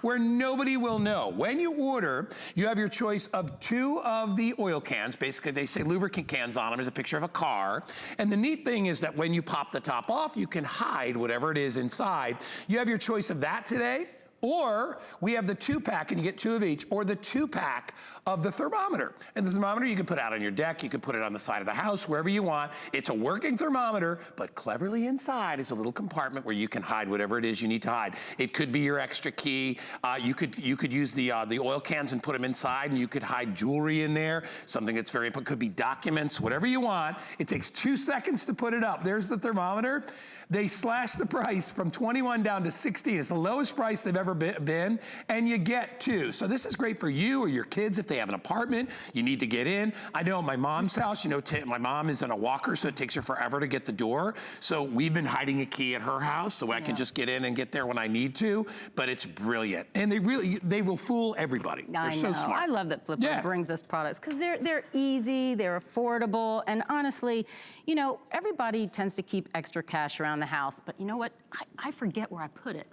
where nobody will know. When you order, you have your choice of 2 of the oil cans. Basically, they say lubricant cans on them. There's a picture of a car. And the neat thing is that when you pop the top off, you can hide whatever it is inside. You have your choice of that today. Or we have the 2-pack, and you get 2 of each, or the 2-pack of the thermometer. And the thermometer you can put out on your deck, you can put it on the side of the house, wherever you want. It's a working thermometer, but cleverly inside is a little compartment where you can hide whatever it is you need to hide. It could be your extra key. You could use the oil cans and put them inside, and you could hide jewelry in there, something that's very important. Could be documents, whatever you want. It takes 2 seconds to put it up. There's the thermometer. They slashed the price from 21 down to 16. It's the lowest price they've ever been, and you get 2. So this is great for you or your kids if they have an apartment, you need to get in. I know at my mom's house, you know, my mom is in a walker, so it takes her forever to get the door. So we've been hiding a key at her house so I can just get in and get there when I need to, but it's brilliant. And they will fool everybody. They're so smart. I love that Flipper brings us products because they're easy, they're affordable, and honestly, you know, everybody tends to keep extra cash around the house, but you know what? I forget where I put it.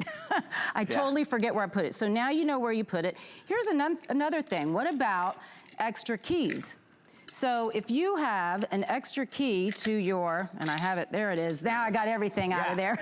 I totally forget where I put it. So now you know where you put it. Here's another thing. What about extra keys? So if you have an extra key to your, and I have it, there it is. Now I got everything out of there.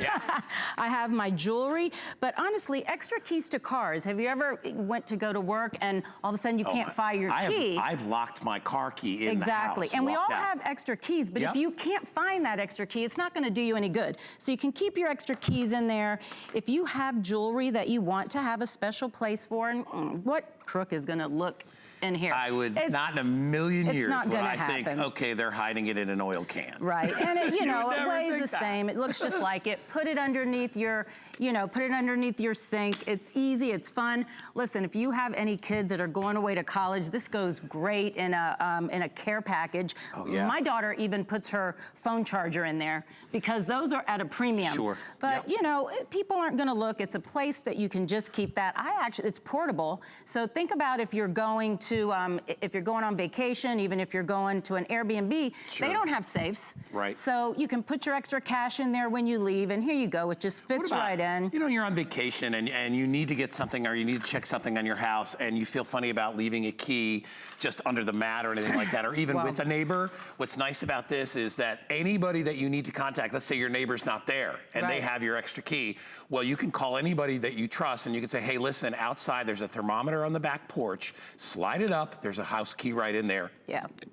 I have my jewelry, but honestly, extra keys to cars. Have you ever went to go to work and all of a sudden you can't find your key? I've locked my car key in the house. And we all have extra keys, but if you can't find that extra key, it's not gonna do you any good. So you can keep your extra keys in there. If you have jewelry that you want to have a special place for, and what crook is gonna look in here? I would, not in a million years, not gonna I think, okay, they're hiding it in an oil can. Right, and it, you know, it weighs the same. It looks just like it. Put it underneath your, you know, put it underneath your sink. It's easy, it's fun. Listen, if you have any kids that are going away to college, this goes great in a care package. My daughter even puts her phone charger in there because those are at a premium. But you know, people aren't gonna look. It's a place that you can just keep that. It's portable. So think about if you're going to, if you're going on vacation, even if you're going to an Airbnb, they don't have safes. So you can put your extra cash in there when you leave, and here you go. It just fits right in. You know, you're on vacation and you need to get something or you need to check something on your house and you feel funny about leaving a key just under the mat or anything like that, or even with a neighbor. What's nice about this is that anybody that you need to contact, let's say your neighbor's not there and they have your extra key, well, you can call anybody that you trust and you can say, hey, listen, outside there's a thermometer on the back porch, slide it up, there's a house key right in there.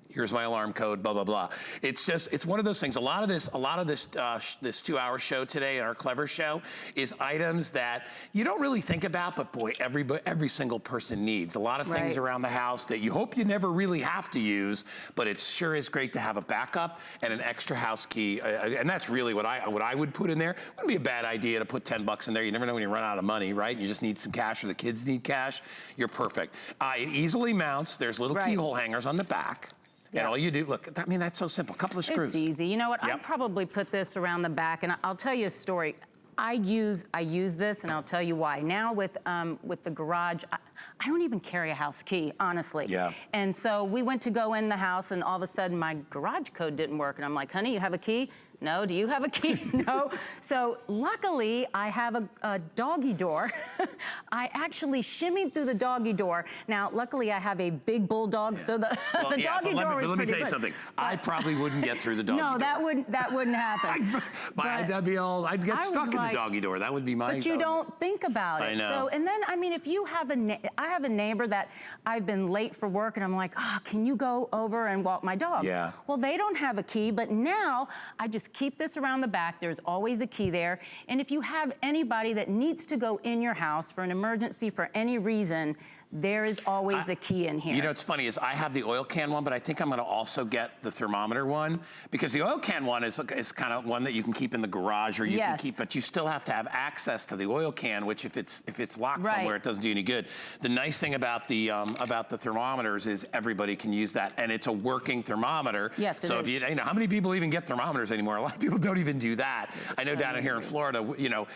Here's my alarm code, blah, blah, blah. It's just, it's one of those things. A lot of this 2-hour show today, our Clever Show, is items that you don't really think about, but boy, every single person needs. A lot of things around the house that you hope you never really have to use, but it sure is great to have a backup and an extra house key. And that's really what I would put in there. Wouldn't be a bad idea to put 10 bucks in there. You never know when you run out of money, right? You just need some cash or the kids need cash. You're perfect. It easily mounts. There's little keyhole hangers on the back. And all you do, look, I mean, that's so simple. A couple of screws. It's easy. You know what? I'd probably put this around the back, and I'll tell you a story. I use this, and I'll tell you why. Now with the garage, I don't even carry a house key, honestly. And so we went to go in the house, and all of a sudden my garage code didn't work, and I'm like, honey, you have a key? No, do you have a key? No. So luckily, I have a doggy door. I actually shimmied through the doggy door. Now, luckily, I have a big bulldog, so the doggy door was pretty good. Let me tell you something. I probably wouldn't get through the doggy door. No, that wouldn't happen. I'd get stuck in the doggy door. That would be my. But you don't think about it. I know. So, and then, I mean, if you have I have a neighbor that I've been late for work, and I'm like, oh, can you go over and walk my dog? Well, they don't have a key, but now I just keep this around the back. There's always a key there. And if you have anybody that needs to go in your house for an emergency for any reason, there is always a key in here. You know, what's funny is I have the oil can one, but I think I'm gonna also get the thermometer one, because the oil can one is kind of one that you can keep in the garage, or you can keep, but you still have to have access to the oil can, which if it's locked somewhere, it doesn't do any good. The nice thing about the thermometers is everybody can use that, and it's a working thermometer. So if you know, how many people even get thermometers anymore? A lot of people don't even do that. I know down here in Florida, you know,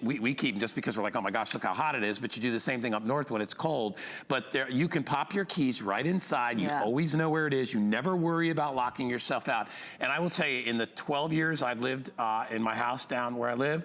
we keep them just because we're like, oh my gosh, look how hot it is, but you do the same thing up north when it's cold. But there, you can pop your keys right inside. You always know where it is. You never worry about locking yourself out. And I will tell you, in the 12 years I've lived in my house down where I live,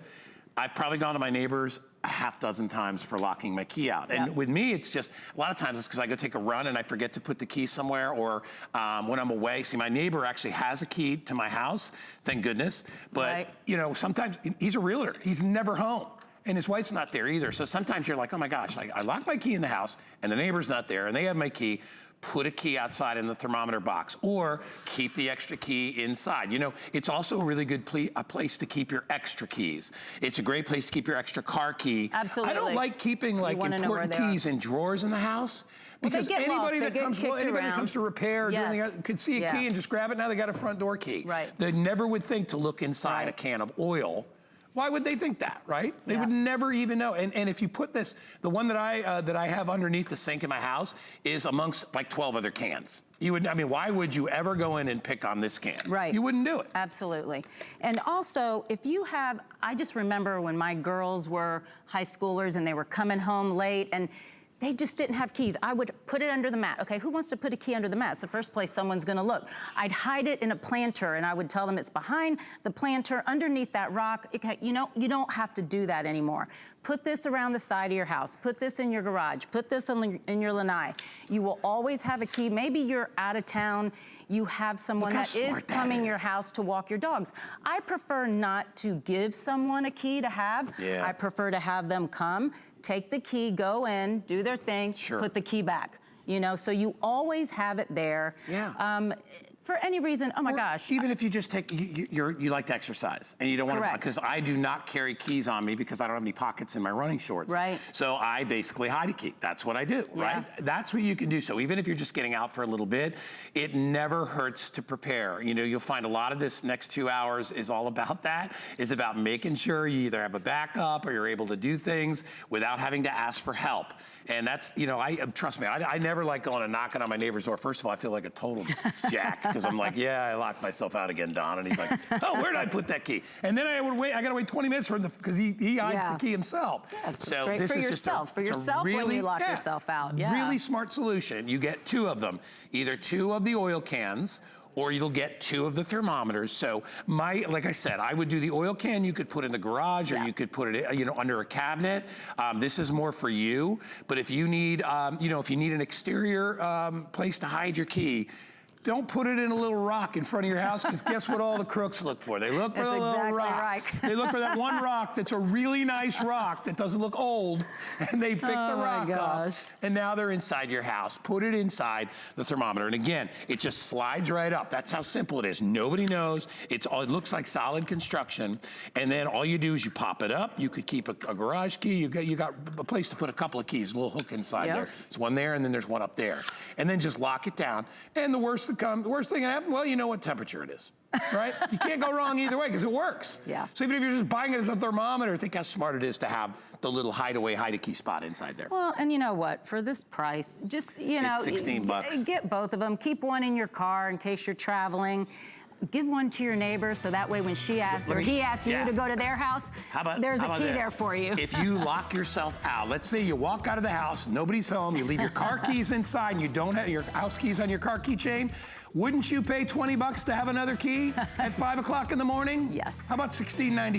I've probably gone to my neighbors a half dozen times for locking my key out. And with me, it's just, a lot of times it's because I go take a run and I forget to put the key somewhere, or when I'm away. See, my neighbor actually has a key to my house, thank goodness. But, you know, sometimes he's a realtor. He's never home. And his wife's not there either. So sometimes you're like, oh my gosh, I locked my key in the house and the neighbor's not there and they have my key. Put a key outside in the thermometer box, or keep the extra key inside. You know, it's also a really good place to keep your extra keys. It's a great place to keep your extra car key. Absolutely. I don't like keeping like important keys in drawers in the house, because anybody that comes to repair or do anything else could see a key and just grab it. Now they got a front door key. Right. They never would think to look inside a can of oil. Why would they think that, right? They would never even know. And if you put this, the one that I have underneath the sink in my house is amongst like 12 other cans. You would, I mean, why would you ever go in and pick on this can? Right. You wouldn't do it. Absolutely. And also, if you have, I just remember when my girls were high schoolers and they were coming home late and they just didn't have keys. I would put it under the mat. Okay, who wants to put a key under the mat? It's the first place someone's gonna look. I'd hide it in a planter and I would tell them it's behind the planter, underneath that rock. Okay, you know, you don't have to do that anymore. Put this around the side of your house. Put this in your garage. Put this in your lanai. You will always have a key. Maybe you're out of town. You have someone that is coming your house to walk your dogs. I prefer not to give someone a key to have. I prefer to have them come, take the key, go in, do their thing, put the key back. You know, so you always have it there. For any reason, oh my gosh. Even if you just take, you like to exercise and you don't want to, because I do not carry keys on me because I don't have any pockets in my running shorts. Right. So I basically hide a key. That's what I do, right? That's what you can do. So even if you're just getting out for a little bit, it never hurts to prepare. You know, you'll find a lot of this next 2 hours is all about that. It's about making sure you either have a backup or you're able to do things without having to ask for help. And that's, you know, trust me, I never like going and knocking on my neighbor's door. First of all, I feel like a total jack because I'm like, yeah, I locked myself out again, Don. And he's like, oh, where did I put that key? And then I gotta wait 20 minutes for him because he hides the key himself. So great this for is yourself, for yourself really, when you lock yourself out. Really smart solution. You get 2 of them, either 2 of the oil cans, or you'll get 2 of the thermometers. So like I said, I would do the oil can you could put in the garage, or you could put it, you know, under a cabinet. This is more for you. But if you need, you know, if you need an exterior place to hide your key, don't put it in a little rock in front of your house, because guess what all the crooks look for? They look for the little rock. They look for that one rock that's a really nice rock that doesn't look old, and they pick the rock up, and now they're inside your house. Put it inside the thermometer, and again, it just slides right up. That's how simple it is. Nobody knows. It looks like solid construction, and then all you do is you pop it up. You could keep a garage key. You got a place to put a couple of keys, a little hook inside there. There's one there, and then there's one up there, and then just lock it down. And the worst thing that happened, well, you know what temperature it is, right? You can't go wrong either way because it works. So even if you're just buying it as a thermometer, think how smart it is to have the little hideaway hide-a-key spot inside there. Well, and you know what? For this price, just, you know, it's 16 bucks. Get both of them. Keep one in your car in case you're traveling. Give one to your neighbor so that way when she asks or he asks you to go to their house, there's a key there for you. If you lock yourself out, let's say you walk out of the house, nobody's home, you leave your car keys inside, and you don't have your house keys on your car keychain, wouldn't you pay 20 bucks to have another key at 5 o'clock in the morning? Yes. How about $16.95?